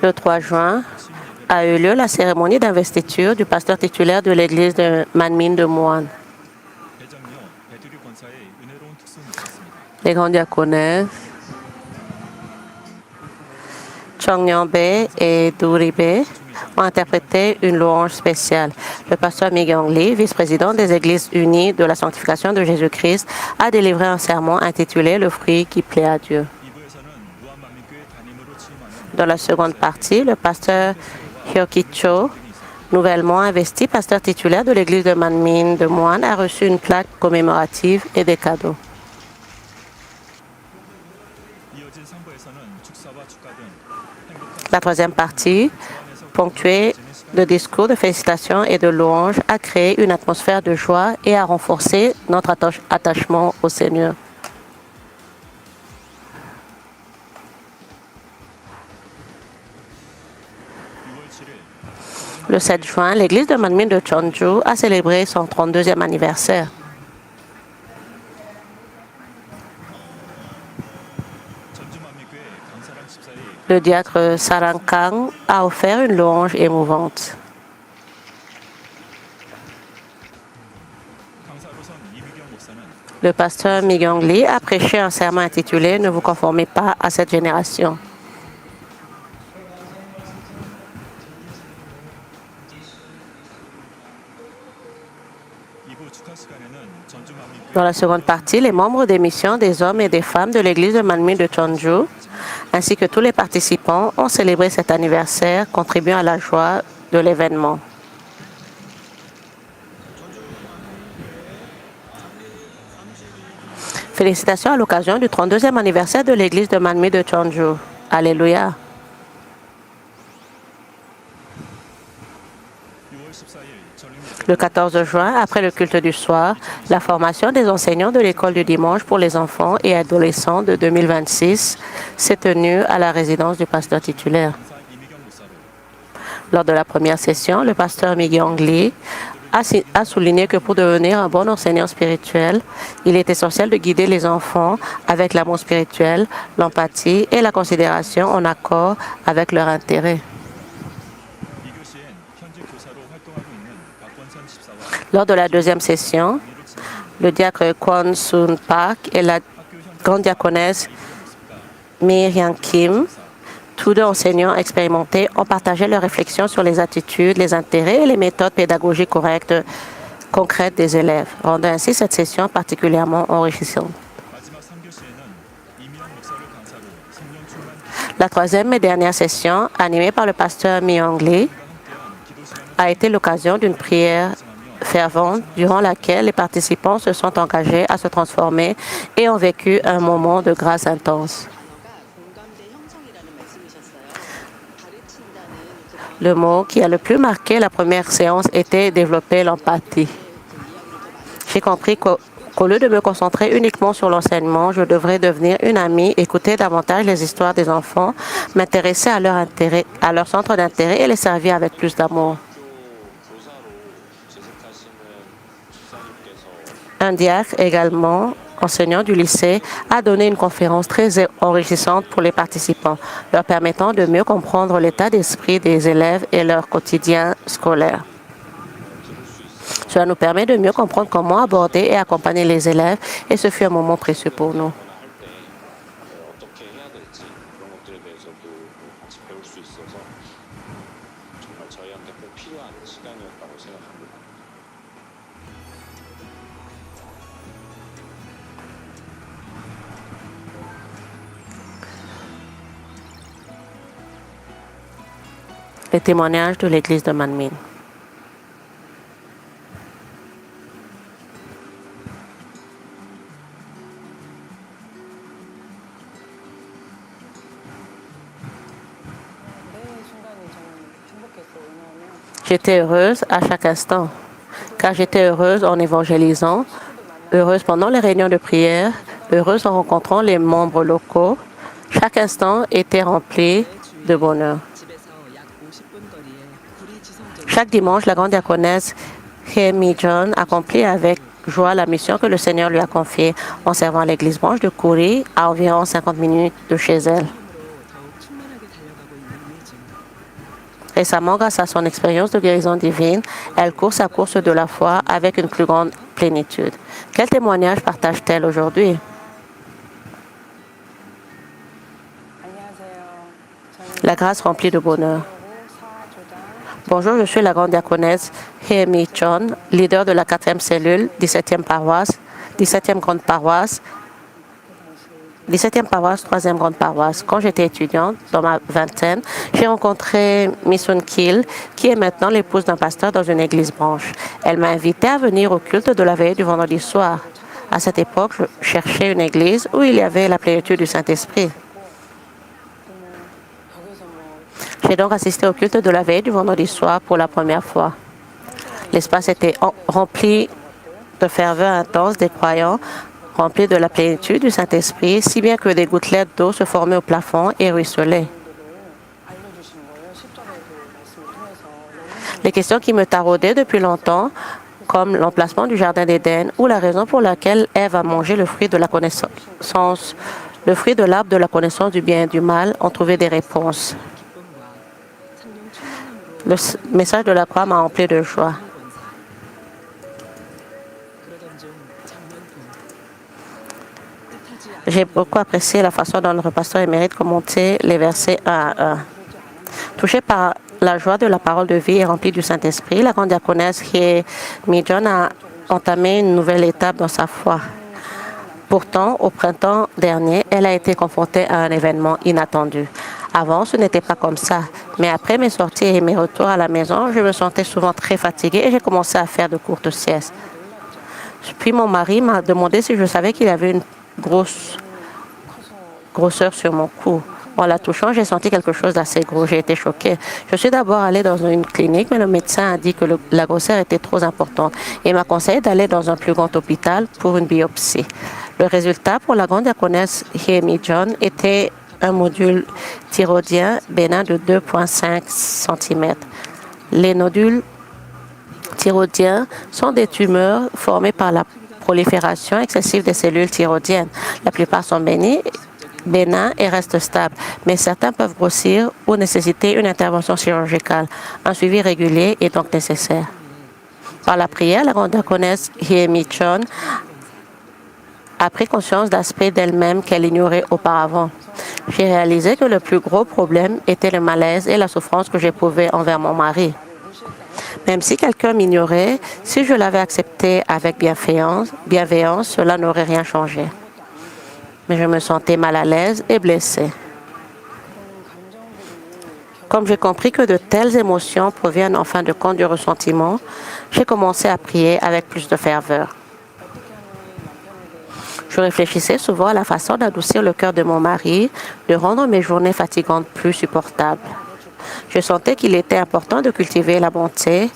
Le 3 juin a eu lieu la cérémonie d'investiture du pasteur titulaire de l'église de Manmin de Muan. Les grands diaconés Chong Nyambe et Douribe ont interprété une louange spéciale. Le pasteur Migong Lee, vice-président des Églises unies de la sanctification de Jésus-Christ, a délivré un sermon intitulé « Le fruit qui plaît à Dieu ». Dans la seconde partie, le pasteur Hyoki Cho, nouvellement investi pasteur titulaire de l'église de Manmin de Muan, a reçu une plaque commémorative et des cadeaux. La troisième partie, ponctuée de discours de félicitations et de louanges, a créé une atmosphère de joie et a renforcé notre attachement au Seigneur. Le 7 juin, l'église de Manmin de Cheonju a célébré son 32e anniversaire. Le diacre Sarang Kang a offert une louange émouvante. Le pasteur Migong Lee a prêché un sermon intitulé « Ne vous conformez pas à cette génération ». Dans la seconde partie, les membres des missions des hommes et des femmes de l'église de Manmin de Cheonju, ainsi que tous les participants, ont célébré cet anniversaire, contribuant à la joie de l'événement. Félicitations à l'occasion du 32e anniversaire de l'église de Manmin de Cheonju. Alléluia. Le 14 juin, après le culte du soir, la formation des enseignants de l'école du dimanche pour les enfants et adolescents de 2026 s'est tenue à la résidence du pasteur titulaire. Lors de la première session, le pasteur Migong Lee a souligné que pour devenir un bon enseignant spirituel, il est essentiel de guider les enfants avec l'amour spirituel, l'empathie et la considération en accord avec leurs intérêts. Lors de la deuxième session, le diacre Kwon Soon Park et la grande diaconesse Mi Hyang Kim, tous deux enseignants expérimentés, ont partagé leurs réflexions sur les attitudes, les intérêts et les méthodes pédagogiques concrètes des élèves, rendant ainsi cette session particulièrement enrichissante. La troisième et dernière session, animée par le pasteur Migong Lee, a été l'occasion d'une prière fervente durant laquelle les participants se sont engagés à se transformer et ont vécu un moment de grâce intense. Le mot qui a le plus marqué la première séance était « développer l'empathie ». J'ai compris qu'au lieu de me concentrer uniquement sur l'enseignement, je devrais devenir une amie, écouter davantage les histoires des enfants, m'intéresser à leur centre d'intérêt et les servir avec plus d'amour. Un diacre, également enseignant du lycée, a donné une conférence très enrichissante pour les participants, leur permettant de mieux comprendre l'état d'esprit des élèves et leur quotidien scolaire. Cela nous permet de mieux comprendre comment aborder et accompagner les élèves et ce fut un moment précieux pour nous. Les témoignages de l'église de Manmin. J'étais heureuse à chaque instant, car j'étais heureuse en évangélisant, heureuse pendant les réunions de prière, heureuse en rencontrant les membres locaux. Chaque instant était rempli de bonheur. Chaque dimanche, la grande diaconesse Hye Mi-jeon accomplit avec joie la mission que le Seigneur lui a confiée en servant à l'église branche de Kuri à environ 50 minutes de chez elle. Récemment, grâce à son expérience de guérison divine, elle court sa course de la foi avec une plus grande plénitude. Quel témoignage partage-t-elle aujourd'hui? La grâce remplie de bonheur. Bonjour, je suis la grande diaconesse Hemi Chon, leader de la 4e cellule, 17e paroisse, 17e grande paroisse, 17e paroisse, 3e grande paroisse. Quand j'étais étudiante, dans ma vingtaine, j'ai rencontré Missun Kil, qui est maintenant l'épouse d'un pasteur dans une église branche. Elle m'a invitée à venir au culte de la veille du vendredi soir. À cette époque, je cherchais une église où il y avait la plénitude du Saint-Esprit. J'ai donc assisté au culte de la veille du vendredi soir pour la première fois. L'espace était rempli de ferveur intense des croyants, rempli de la plénitude du Saint-Esprit, si bien que des gouttelettes d'eau se formaient au plafond et ruisselaient. Les questions qui me taraudaient depuis longtemps, comme l'emplacement du Jardin d'Éden ou la raison pour laquelle Ève a mangé le fruit de la connaissance, le fruit de l'arbre de la connaissance du bien et du mal, ont trouvé des réponses. Le message de la croix m'a rempli de joie. J'ai beaucoup apprécié la façon dont notre pasteur émérite commentait les versets 1 à 1. Touché par la joie de la parole de vie et remplie du Saint-Esprit, la grande diaconesse Hemi Chon a entamé une nouvelle étape dans sa foi. Pourtant, au printemps dernier, elle a été confrontée à un événement inattendu. Avant, ce n'était pas comme ça. Mais après mes sorties et mes retours à la maison, je me sentais souvent très fatiguée et j'ai commencé à faire de courtes siestes. Puis mon mari m'a demandé si je savais qu'il avait une grosseur sur mon cou. En la touchant, j'ai senti quelque chose d'assez gros. J'ai été choquée. Je suis d'abord allée dans une clinique, mais le médecin a dit que la grosseur était trop importante et m'a conseillé d'aller dans un plus grand hôpital pour une biopsie. Le résultat pour la grande diaconesse Hemi Chon était un module thyroïdien bénin de 2,5 cm. Les nodules thyroïdiens sont des tumeurs formées par la prolifération excessive des cellules thyroïdiennes. La plupart sont bénins et restent stables, mais certains peuvent grossir ou nécessiter une intervention chirurgicale. Un suivi régulier est donc nécessaire. Par la prière, la grande diaconesse Hemi Chon a pris conscience d'aspects d'elle-même qu'elle ignorait auparavant. J'ai réalisé que le plus gros problème était le malaise et la souffrance que j'éprouvais envers mon mari. Même si quelqu'un m'ignorait, si je l'avais accepté avec bienveillance, cela n'aurait rien changé. Mais je me sentais mal à l'aise et blessée. Comme j'ai compris que de telles émotions proviennent en fin de compte du ressentiment, j'ai commencé à prier avec plus de ferveur. Je réfléchissais souvent à la façon d'adoucir le cœur de mon mari, de rendre mes journées fatigantes plus supportables. Je sentais qu'il était important de cultiver la bonté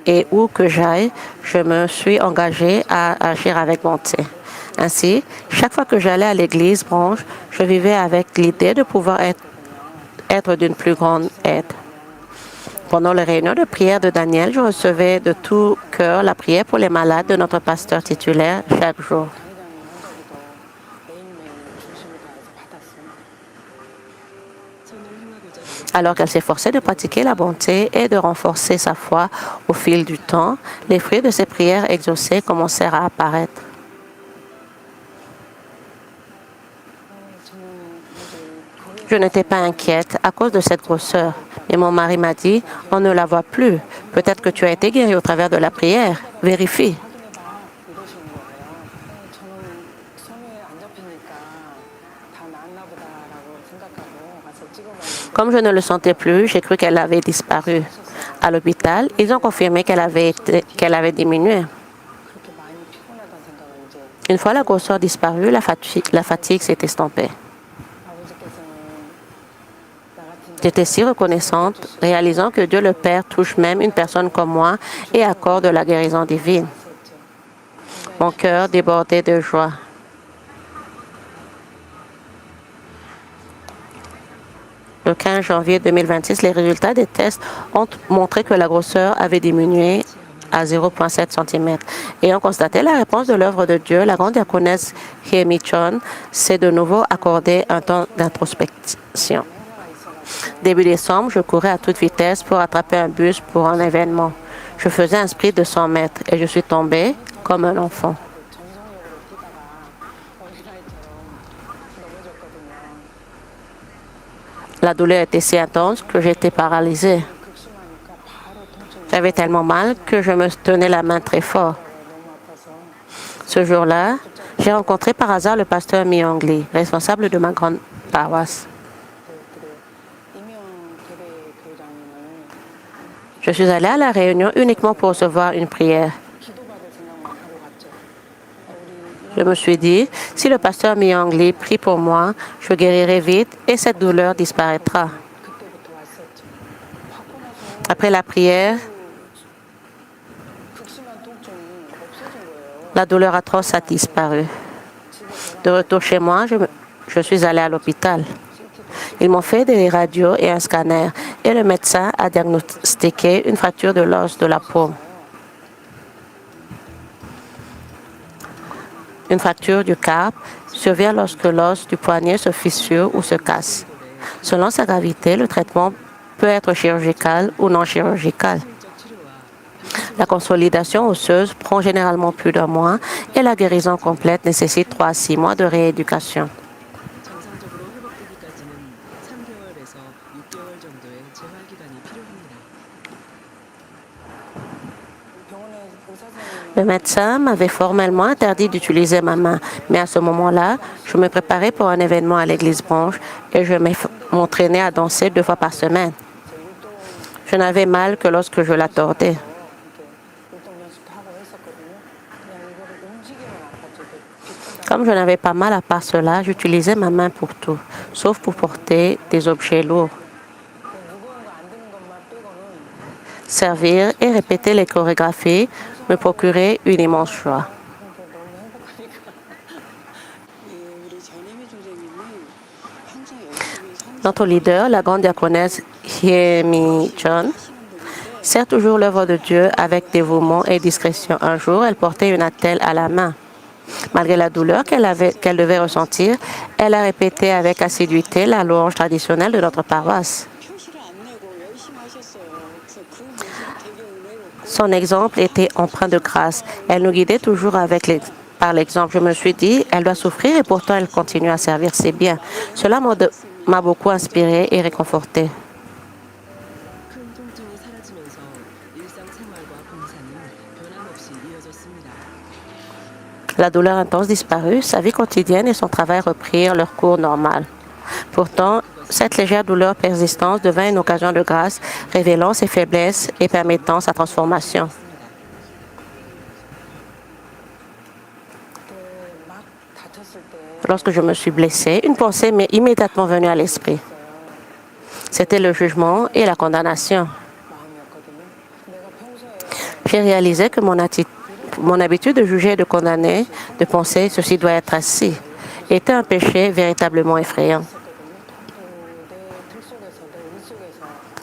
et où que j'aille, je me suis engagée à agir avec bonté. Ainsi, chaque fois que j'allais à l'église branche, je vivais avec l'idée de pouvoir être d'une plus grande aide. Pendant les réunions de prière de Daniel, je recevais de tout cœur la prière pour les malades de notre pasteur titulaire chaque jour. Alors qu'elle s'efforçait de pratiquer la bonté et de renforcer sa foi au fil du temps, les fruits de ses prières exaucées commencèrent à apparaître. Je n'étais pas inquiète à cause de cette grosseur, mais mon mari m'a dit « On ne la voit plus. Peut-être que tu as été guérie au travers de la prière. Vérifie. » Comme je ne le sentais plus, j'ai cru qu'elle avait disparu. À l'hôpital, ils ont confirmé qu'elle avait diminué. Une fois la grosseur disparue, la fatigue s'est estompée. J'étais si reconnaissante, réalisant que Dieu le Père touche même une personne comme moi et accorde la guérison divine. Mon cœur débordait de joie. Le 15 janvier 2026, les résultats des tests ont montré que la grosseur avait diminué à 0,7 cm. Ayant constaté la réponse de l'œuvre de Dieu, la grande diaconesse Hemi Chon s'est de nouveau accordé un temps d'introspection. Début décembre, je courais à toute vitesse pour attraper un bus pour un événement. Je faisais un sprint de 100 mètres et je suis tombée comme un enfant. La douleur était si intense que j'étais paralysée. J'avais tellement mal que je me tenais la main très fort. Ce jour-là, j'ai rencontré par hasard le pasteur Myung Lee, responsable de ma grande paroisse. Je suis allée à la réunion uniquement pour recevoir une prière. Je me suis dit, si le pasteur Myung Lee prie pour moi, je guérirai vite et cette douleur disparaîtra. Après la prière, la douleur atroce a disparu. De retour chez moi, je suis allée à l'hôpital. Ils m'ont fait des radios et un scanner et le médecin a diagnostiqué une fracture de l'os de la paume. Une fracture du carpe survient lorsque l'os du poignet se fissure ou se casse. Selon sa gravité, le traitement peut être chirurgical ou non chirurgical. La consolidation osseuse prend généralement plus d'un mois et la guérison complète nécessite 3 à 6 mois de rééducation. Le médecin m'avait formellement interdit d'utiliser ma main, mais à ce moment-là, je me préparais pour un événement à l'église branche et je m'entraînais à danser 2 fois par semaine. Je n'avais mal que lorsque je la tordais. Comme je n'avais pas mal à part cela, j'utilisais ma main pour tout, sauf pour porter des objets lourds. Servir et répéter les chorégraphies me procurait une immense joie. Notre leader, la grande diaconesse Hye-mi Jeon, sert toujours l'œuvre de Dieu avec dévouement et discrétion. Un jour, elle portait une attelle à la main. Malgré la douleur qu'elle devait ressentir, elle a répété avec assiduité la louange traditionnelle de notre paroisse. Son exemple était empreint de grâce. Elle nous guidait toujours par l'exemple. Je me suis dit, elle doit souffrir et pourtant elle continue à servir ses biens. Cela m'a beaucoup inspiré et réconforté. La douleur intense disparut, sa vie quotidienne et son travail reprirent leur cours normal. Pourtant, cette légère douleur persistante devint une occasion de grâce, révélant ses faiblesses et permettant sa transformation. Lorsque je me suis blessée, une pensée m'est immédiatement venue à l'esprit. C'était le jugement et la condamnation. J'ai réalisé que mon habitude de juger et de condamner, de penser « ceci doit être ainsi » était un péché véritablement effrayant.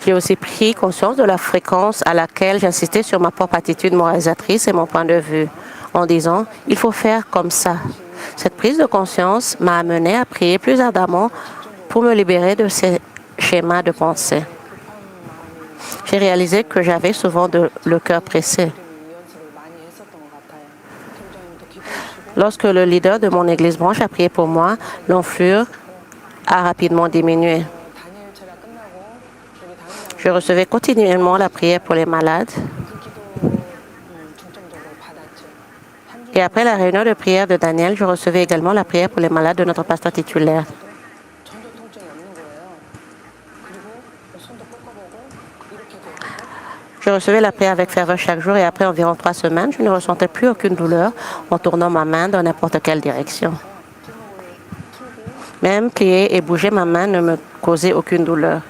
J'ai aussi pris conscience de la fréquence à laquelle j'insistais sur ma propre attitude moralisatrice et mon point de vue, en disant « il faut faire comme ça ». Cette prise de conscience m'a amené à prier plus ardemment pour me libérer de ces schémas de pensée. J'ai réalisé que j'avais souvent le cœur pressé. Lorsque le leader de mon église branche a prié pour moi, l'enflure a rapidement diminué. Je recevais continuellement la prière pour les malades. Et après la réunion de prière de Daniel, je recevais également la prière pour les malades de notre pasteur titulaire. Je recevais la prière avec ferveur chaque jour et après environ 3 semaines, je ne ressentais plus aucune douleur en tournant ma main dans n'importe quelle direction. Même plier et bouger ma main ne me causait aucune douleur.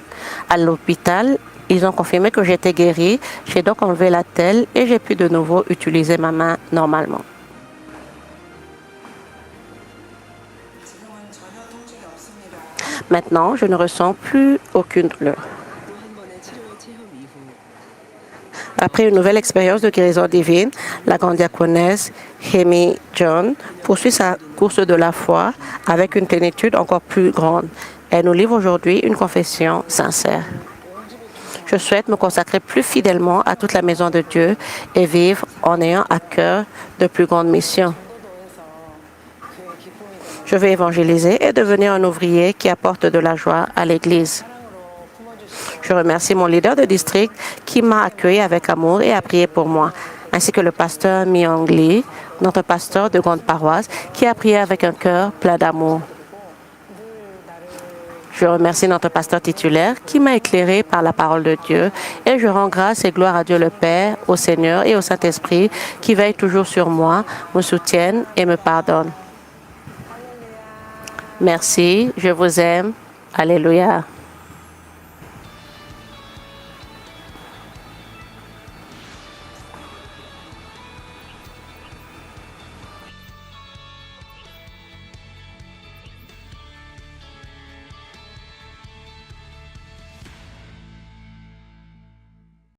À l'hôpital, ils ont confirmé que j'étais guérie. J'ai donc enlevé l'attelle et j'ai pu de nouveau utiliser ma main normalement. Maintenant, je ne ressens plus aucune douleur. Après une nouvelle expérience de guérison divine, la grande diaconesse Hye-mi Jeon poursuit sa course de la foi avec une plénitude encore plus grande. Elle nous livre aujourd'hui une confession sincère. Je souhaite me consacrer plus fidèlement à toute la maison de Dieu et vivre en ayant à cœur de plus grandes missions. Je veux évangéliser et devenir un ouvrier qui apporte de la joie à l'Église. Je remercie mon leader de district qui m'a accueilli avec amour et a prié pour moi, ainsi que le pasteur Myung Lee, notre pasteur de grande paroisse, qui a prié avec un cœur plein d'amour. Je remercie notre pasteur titulaire qui m'a éclairé par la parole de Dieu et je rends grâce et gloire à Dieu le Père, au Seigneur et au Saint-Esprit qui veillent toujours sur moi, me soutiennent et me pardonnent. Merci, je vous aime. Alléluia.